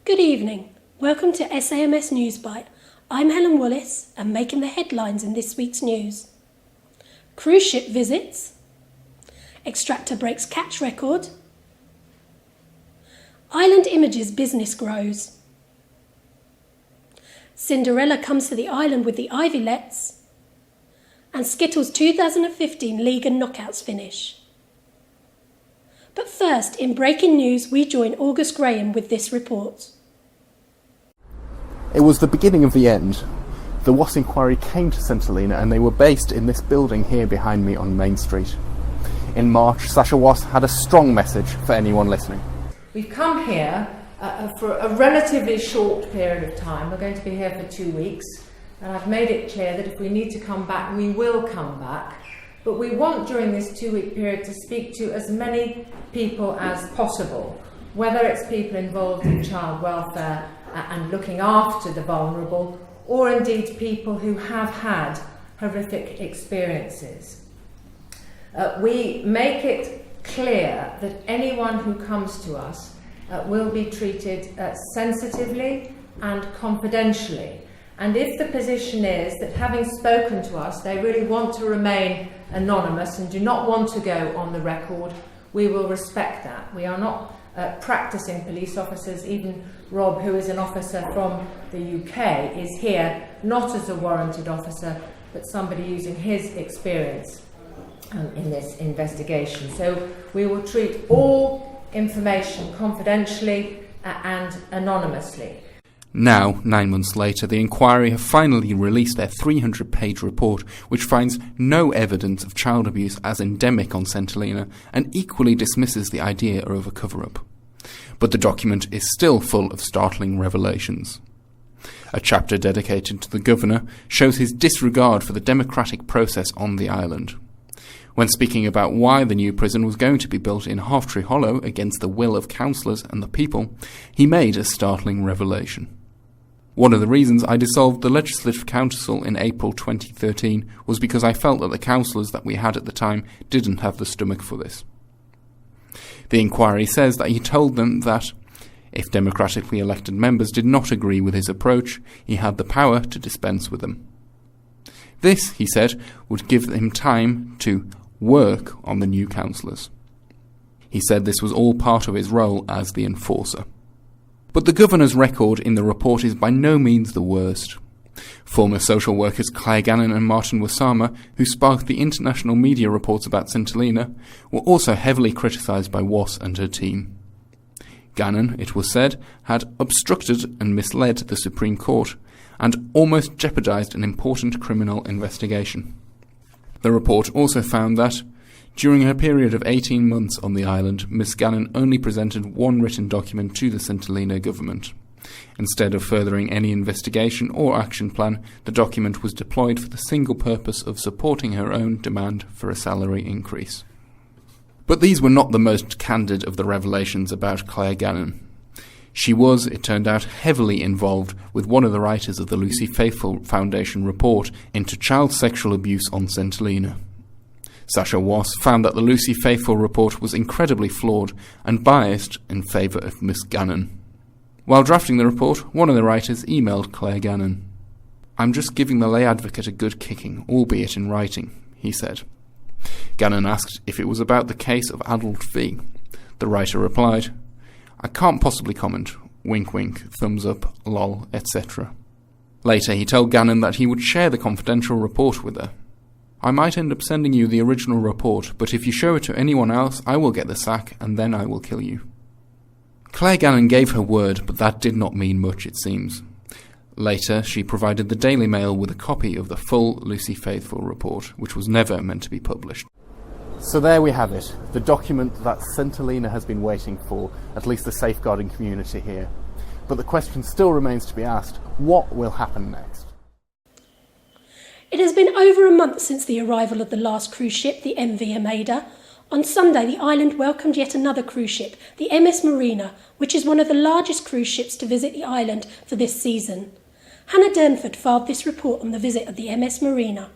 Good evening. Welcome to SAMS Newsbite. I'm Helen Wallace and making the headlines in this week's news. Cruise ship visits. Extractor breaks catch record. Island Images business grows. Cinderella comes to the island with the Ivylets. And Skittles' 2015 League and Knockouts finish. But first, in breaking news, we join August Graham with this report. It was the beginning of the end. The WAS inquiry came to St Helena and they were based in this building here behind me on Main Street. In March, Sasha WAS had a strong message for anyone listening. We've come here for a relatively short period of time. We're going to be here for 2 weeks, and I've made it clear that if we need to come back, we will come back. But we want during this 2-week period to speak to as many people as possible, whether it's people involved in child welfare and looking after the vulnerable, or indeed people who have had horrific experiences. We make it clear that anyone who comes to us will be treated sensitively and confidentially. And if the position is that having spoken to us, they really want to remain anonymous and do not want to go on the record, we will respect that. We are not practicing police officers. Even Rob, who is an officer from the UK, is here not as a warranted officer, but somebody using his experience in this investigation. So we will treat all information confidentially and anonymously. Now, 9 months later, the inquiry have finally released their 300-page report, which finds no evidence of child abuse as endemic on St Helena and equally dismisses the idea of a cover-up. But the document is still full of startling revelations. A chapter dedicated to the governor shows his disregard for the democratic process on the island. When speaking about why the new prison was going to be built in Halftree Hollow against the will of councillors and the people, he made a startling revelation. One of the reasons I dissolved the Legislative Council in April 2013 was because I felt that the councillors that we had at the time didn't have the stomach for this. The inquiry says that he told them that, if democratically elected members did not agree with his approach, he had the power to dispense with them. This, he said, would give him time to work on the new councillors. He said this was all part of his role as the enforcer. But the governor's record in the report is by no means the worst. Former social workers Claire Gannon and Martin Wasama, who sparked the international media reports about St Helena, were also heavily criticised by WAS and her team. Gannon, it was said, had obstructed and misled the Supreme Court and almost jeopardised an important criminal investigation. The report also found that, during her period of 18 months on the island, Miss Gannon only presented one written document to the St Helena government. Instead of furthering any investigation or action plan, the document was deployed for the single purpose of supporting her own demand for a salary increase. But these were not the most candid of the revelations about Claire Gannon. She was, it turned out, heavily involved with one of the writers of the Lucy Faithfull Foundation report into child sexual abuse on St Helena. Sasha WAS found that the Lucy Faithfull report was incredibly flawed and biased in favour of Miss Gannon. While drafting the report, one of the writers emailed Claire Gannon. "I'm just giving the lay advocate a good kicking, albeit in writing," he said. Gannon asked if it was about the case of Adult V. The writer replied, "I can't possibly comment, wink wink, thumbs up, lol, etc." Later he told Gannon that he would share the confidential report with her. "I might end up sending you the original report, but if you show it to anyone else, I will get the sack, and then I will kill you." Claire Gannon gave her word, but that did not mean much, it seems. Later, she provided the Daily Mail with a copy of the full Lucy Faithfull report, which was never meant to be published. So there we have it, the document that St Helena has been waiting for, at least the safeguarding community here. But the question still remains to be asked, what will happen next? It has been over a month since the arrival of the last cruise ship, the MV Armada. On Sunday, the island welcomed yet another cruise ship, the MS Marina, which is one of the largest cruise ships to visit the island for this season. Hannah Durnford filed this report on the visit of the MS Marina.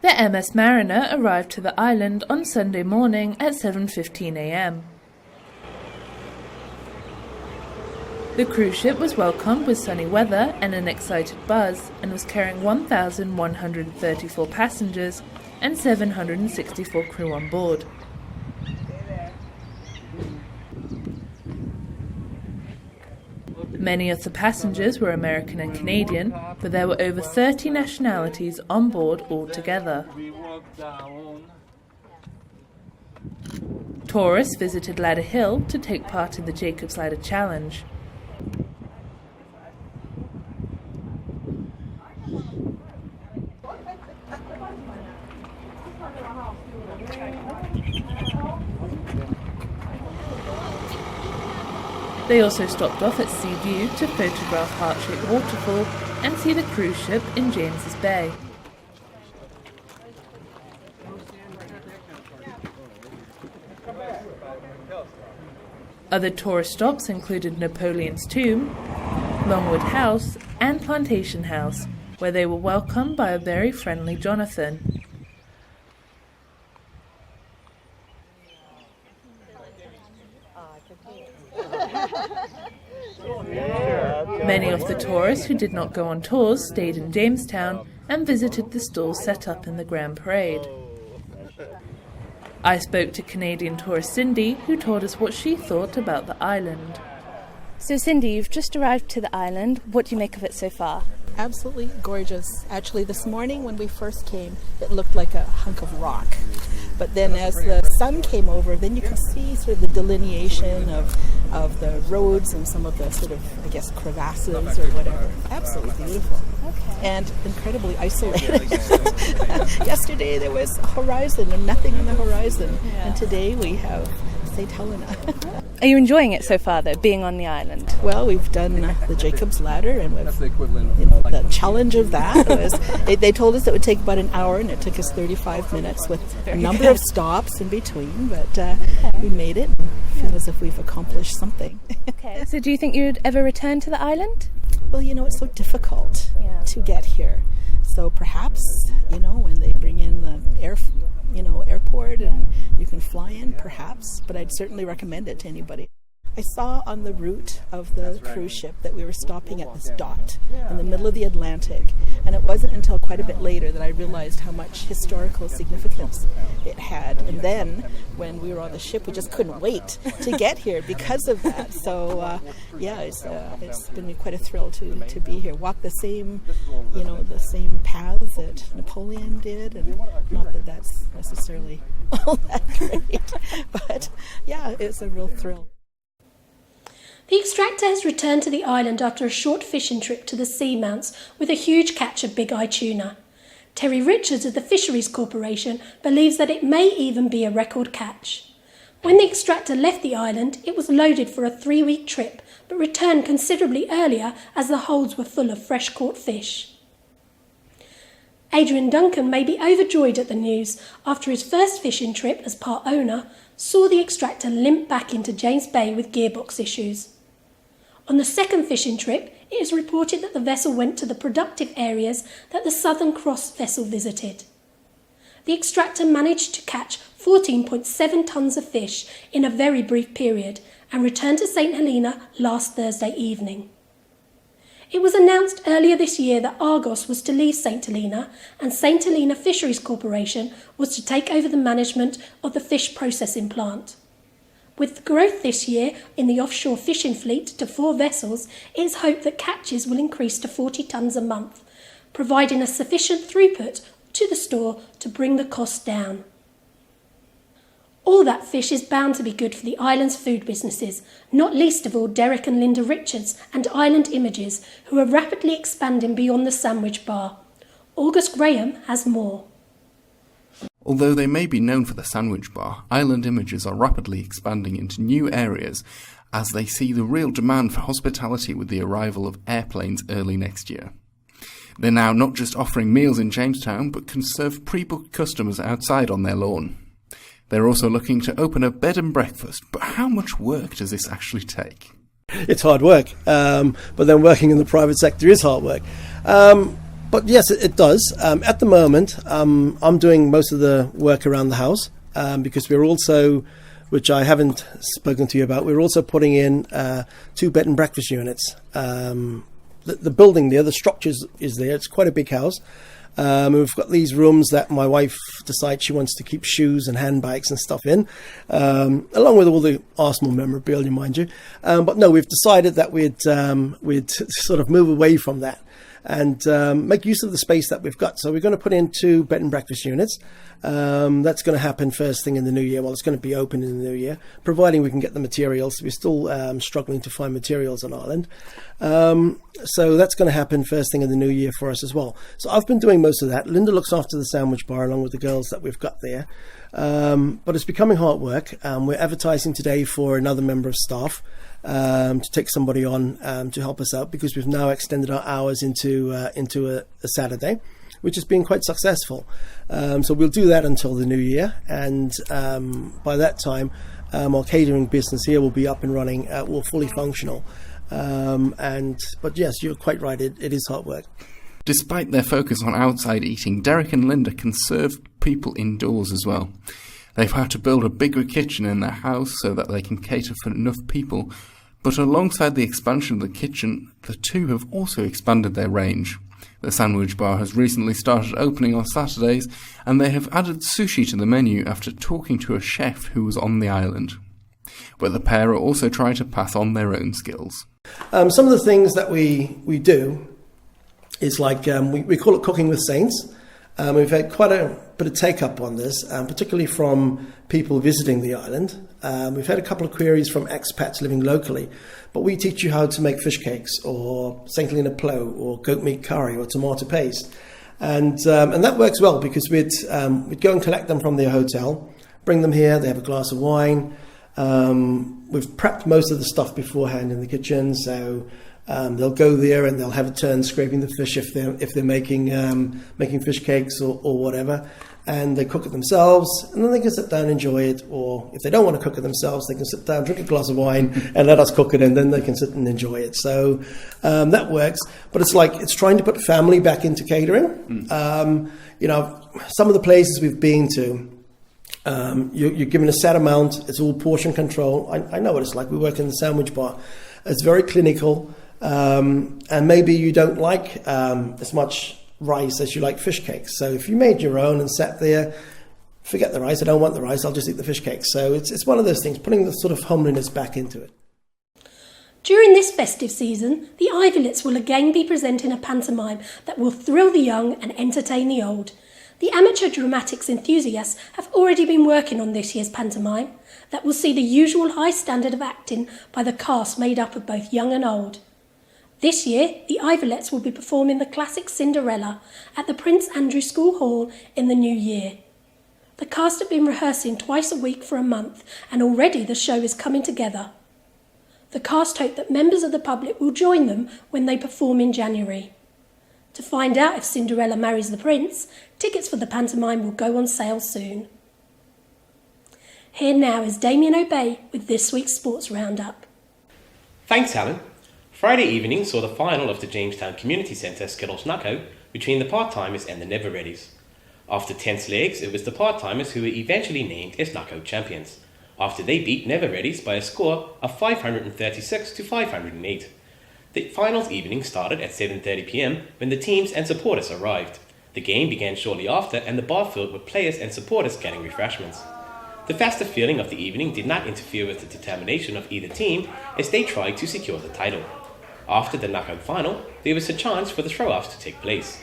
The MS Mariner arrived to the island on Sunday morning at 7:15 a.m. The cruise ship was welcomed with sunny weather and an excited buzz, and was carrying 1,134 passengers and 764 crew on board. Many of the passengers were American and Canadian, but there were over 30 nationalities on board altogether. Tourists visited Ladder Hill to take part in the Jacob's Ladder Challenge. They also stopped off at Sea View to photograph heart-shaped waterfall and see the cruise ship in James's Bay. Other tourist stops included Napoleon's Tomb, Longwood House and Plantation House, where they were welcomed by a very friendly Jonathan. Many of the tourists who did not go on tours stayed in Jamestown and visited the stalls set up in the Grand Parade. I spoke to Canadian tourist Cindy, who told us what she thought about the island. So Cindy, you've just arrived to the island. What do you make of it so far? Absolutely gorgeous. Actually, this morning when we first came, it looked like a hunk of rock. But then as the sun came over, then you can see sort of the delineation of the roads and some of the sort of, I guess, crevasses or whatever. Absolutely beautiful. Okay. And incredibly isolated. Yesterday there was a horizon and nothing on the horizon. Yeah. And today we have St. Helena. Are you enjoying it so far, though, being on the island? Well, we've done the Jacob's Ladder, and we've, the challenge of that was they told us it would take about an hour, and it took us 35 minutes with a number of stops in between. But we made it, and feel as if we've accomplished something. Okay. So do you think you'd ever return to the island? Well, it's so difficult to get here. So perhaps, when they bring in the airport and you can fly in, perhaps. But I'd certainly recommend it to anybody. I saw on the route of the cruise ship that we were stopping at this dot in the middle of the Atlantic. And it wasn't until quite a bit later that I realized how much historical significance it had. And then when we were on the ship, we just couldn't wait to get here because of that. So, it's been quite a thrill to be here. Walk the same paths that Napoleon did. And not that that's necessarily all that great. But, it's a real thrill. The Extractor has returned to the island after a short fishing trip to the seamounts with a huge catch of big-eye tuna. Terry Richards of the Fisheries Corporation believes that it may even be a record catch. When the Extractor left the island, it was loaded for a 3-week trip, but returned considerably earlier as the holds were full of fresh-caught fish. Adrian Duncan may be overjoyed at the news after his first fishing trip as part owner saw the Extractor limp back into James Bay with gearbox issues. On the second fishing trip, it is reported that the vessel went to the productive areas that the Southern Cross vessel visited. The Extractor managed to catch 14.7 tonnes of fish in a very brief period and returned to St. Helena last Thursday evening. It was announced earlier this year that Argos was to leave St. Helena and St. Helena Fisheries Corporation was to take over the management of the fish processing plant. With the growth this year in the offshore fishing fleet to 4 vessels, it is hoped that catches will increase to 40 tonnes a month, providing a sufficient throughput to the store to bring the cost down. All that fish is bound to be good for the island's food businesses, not least of all Derek and Linda Richards and Island Images, who are rapidly expanding beyond the sandwich bar. August Graham has more. Although they may be known for the sandwich bar, Island Images are rapidly expanding into new areas as they see the real demand for hospitality with the arrival of airplanes early next year. They're now not just offering meals in Jamestown, but can serve pre-booked customers outside on their lawn. They're also looking to open a bed and breakfast, but how much work does this actually take? It's hard work, but then working in the private sector is hard work. But yes, it does. At the moment, I'm doing most of the work around the house because we're also which I haven't spoken to you about. We're also putting in 2 bed and breakfast units. The building there, the structure is there. It's quite a big house. We've got these rooms that my wife decides she wants to keep shoes and handbags and stuff in, along with all the Arsenal memorabilia, mind you. But no, we've decided that we'd sort of move away from that and make use of the space that we've got. So we're going to put in 2 bed and breakfast units. That's going to happen first thing in the new year. Well, it's going to be open in the new year, providing we can get the materials. We're still struggling to find materials on Ireland. So that's going to happen first thing in the new year for us as well. So I've been doing most of that. Linda looks after the sandwich bar along with the girls that we've got there. But it's becoming hard work. We're advertising today for another member of staff to take somebody on to help us out, because we've now extended our hours into a Saturday, which has been quite successful. So we'll do that until the new year, and by that time our catering business here will be up and running, will fully functional. But yes, you're quite right, it is hard work. Despite their focus on outside eating, Derek and Linda can serve people indoors as well. They've had to build a bigger kitchen in their house so that they can cater for enough people, but alongside the expansion of the kitchen, the two have also expanded their range. The sandwich bar has recently started opening on Saturdays, and they have added sushi to the menu after talking to a chef who was on the island. But the pair are also trying to pass on their own skills. Some of the things that we do is like, we call it Cooking with Saints. We've had quite a bit of take-up on this, particularly from people visiting the island. We've had a couple of queries from expats living locally, but we teach you how to make fish cakes or St. Helena plow or goat meat curry or tomato paste. And that works well, because we'd go and collect them from their hotel, bring them here, they have a glass of wine. We've prepped most of the stuff beforehand in the kitchen, so they'll go there and they'll have a turn scraping the fish if they're making fish cakes or whatever, and they cook it themselves, and then they can sit down and enjoy it. Or if they don't want to cook it themselves, they can sit down, drink a glass of wine, and let us cook it, and then they can sit and enjoy it. So that works. But it's trying to put family back into catering. Some of the places we've been to, you're given a set amount. It's all portion control. I know what it's like. We work in the sandwich bar. It's very clinical. And maybe you don't like as much rice as you like fish cakes. So if you made your own and sat there, forget the rice, I don't want the rice, I'll just eat the fish cakes. So it's one of those things, putting the sort of homeliness back into it. During this festive season, the Ivilettes will again be presenting a pantomime that will thrill the young and entertain the old. The amateur dramatics enthusiasts have already been working on this year's pantomime that will see the usual high standard of acting by the cast made up of both young and old. This year, the Ivilettes will be performing the classic Cinderella at the Prince Andrew School Hall in the new year. The cast have been rehearsing twice a week for a month, and already the show is coming together. The cast hope that members of the public will join them when they perform in January. To find out if Cinderella marries the prince, tickets for the pantomime will go on sale soon. Here now is Damien O'Bey with this week's Sports Roundup. Thanks, Helen. Friday evening saw the final of the Jamestown Community Centre Skittles Knockout between the part-timers and the Never Readies. After tense legs, it was the part-timers who were eventually named as knockout champions, after they beat Never Readies by a score of 536 to 508. The finals evening started at 7:30 p.m. when the teams and supporters arrived. The game began shortly after, and the bar filled with players and supporters getting refreshments. The festive feeling of the evening did not interfere with the determination of either team as they tried to secure the title. After the knockout final, there was a chance for the throw-offs to take place,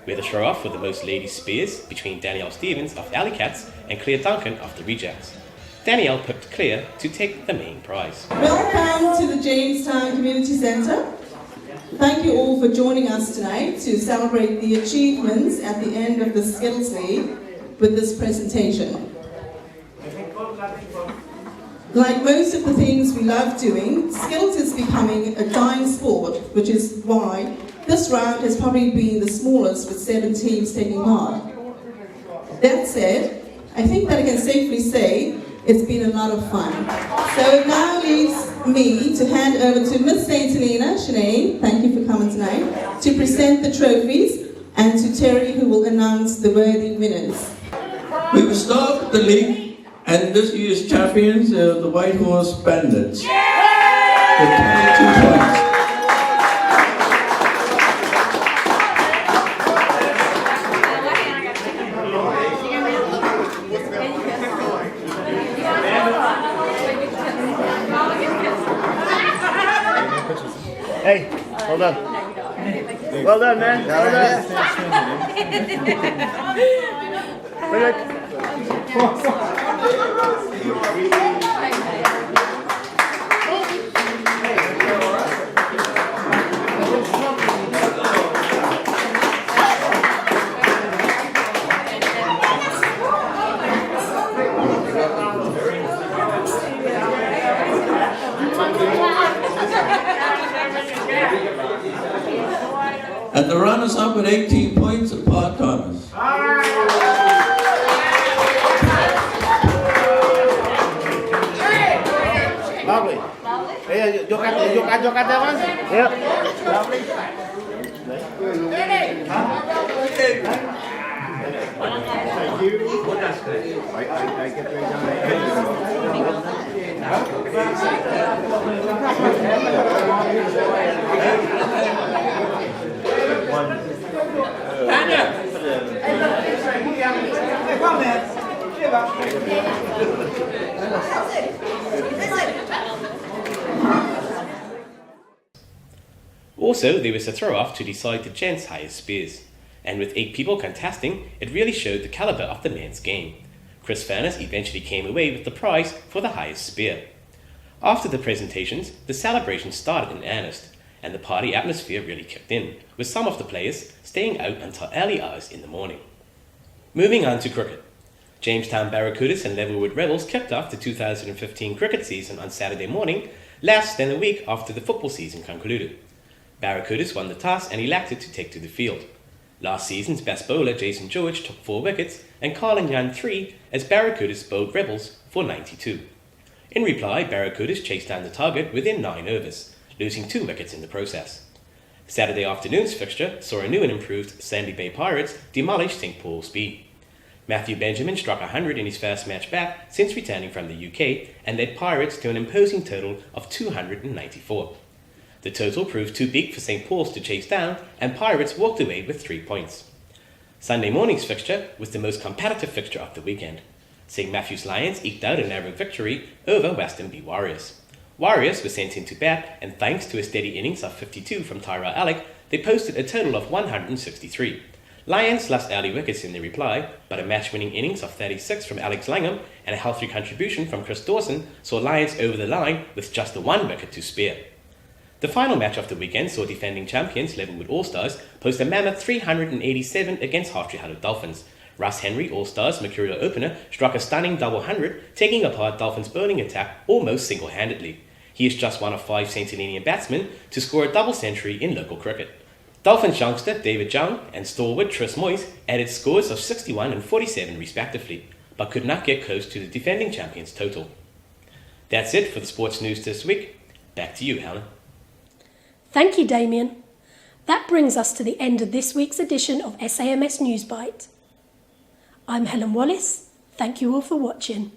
where the throw-off for the most ladies spears between Danielle Stevens of Alley Cats and Claire Duncan of the Rejects. Danielle picked Claire to take the main prize. Welcome to the Jamestown Community Centre. Thank you all for joining us tonight to celebrate the achievements at the end of the Skittles League with this presentation. Like most of the things we love doing, Skittles is becoming a dying sport, which is why this round has probably been the smallest with 7 teams taking part. That said, I think that I can safely say it's been a lot of fun. So it now leaves me to hand over to Miss St. Helena, Sinead, thank you for coming tonight, to present the trophies, and to Terry, who will announce the worthy winners. We will start the league And this year's champions are the White Horse Bandits. With 22 points. Hey, hold on. Well done, man. Well done. Bring it. And the runners-up with 18 points are part-timers. Lovely. Hey, you got that one? Yep. Lovely. Thank you. I get very Also, there was a throw-off to decide the gents' highest spears, and with 8 people contesting, it really showed the caliber of the men's game. Chris Furness eventually came away with the prize for the highest spear. After the presentations, the celebration started in earnest, and the party atmosphere really kicked in, with some of the players staying out until early hours in the morning. Moving on to cricket. Jamestown Barracudas and Levelwood Rebels kicked off the 2015 cricket season on Saturday morning, less than a week after the football season concluded. Barracudas won the toss and elected to take to the field. Last season's best bowler Jason George took 4 wickets and Colin Young 3 as Barracudas bowled Rebels for 92. In reply, Barracudas chased down the target within 9 overs, losing 2 wickets in the process. Saturday afternoon's fixture saw a new and improved Sandy Bay Pirates demolish St. Paul's B. Matthew Benjamin struck 100 in his first match back since returning from the UK and led Pirates to an imposing total of 294. The total proved too big for St. Paul's to chase down, and Pirates walked away with 3 points. Sunday morning's fixture was the most competitive fixture of the weekend. St. Matthew's Lions eked out a narrow victory over Western B Warriors. Warriors were sent into bat, and thanks to a steady innings of 52 from Tyra Alec, they posted a total of 163. Lions lost early wickets in their reply, but a match-winning innings of 36 from Alex Langham and a healthy contribution from Chris Dawson saw Lions over the line with just the 1 wicket to spare. The final match of the weekend saw defending champions Levelwood All-Stars post a mammoth 387 against Hartree Hollow Dolphins. Russ Henry, All-Stars mercurial opener, struck a stunning double 100, taking apart Dolphins' bowling attack almost single-handedly. He is just one of 5 Centenarian batsmen to score a double century in local cricket. Dolphins youngster David Young and stalwart Tris Moyes added scores of 61 and 47 respectively, but could not get close to the defending champions' total. That's it for the sports news this week. Back to you, Helen. Thank you, Damien. That brings us to the end of this week's edition of SAMS Newsbite. I'm Helen Wallace. Thank you all for watching.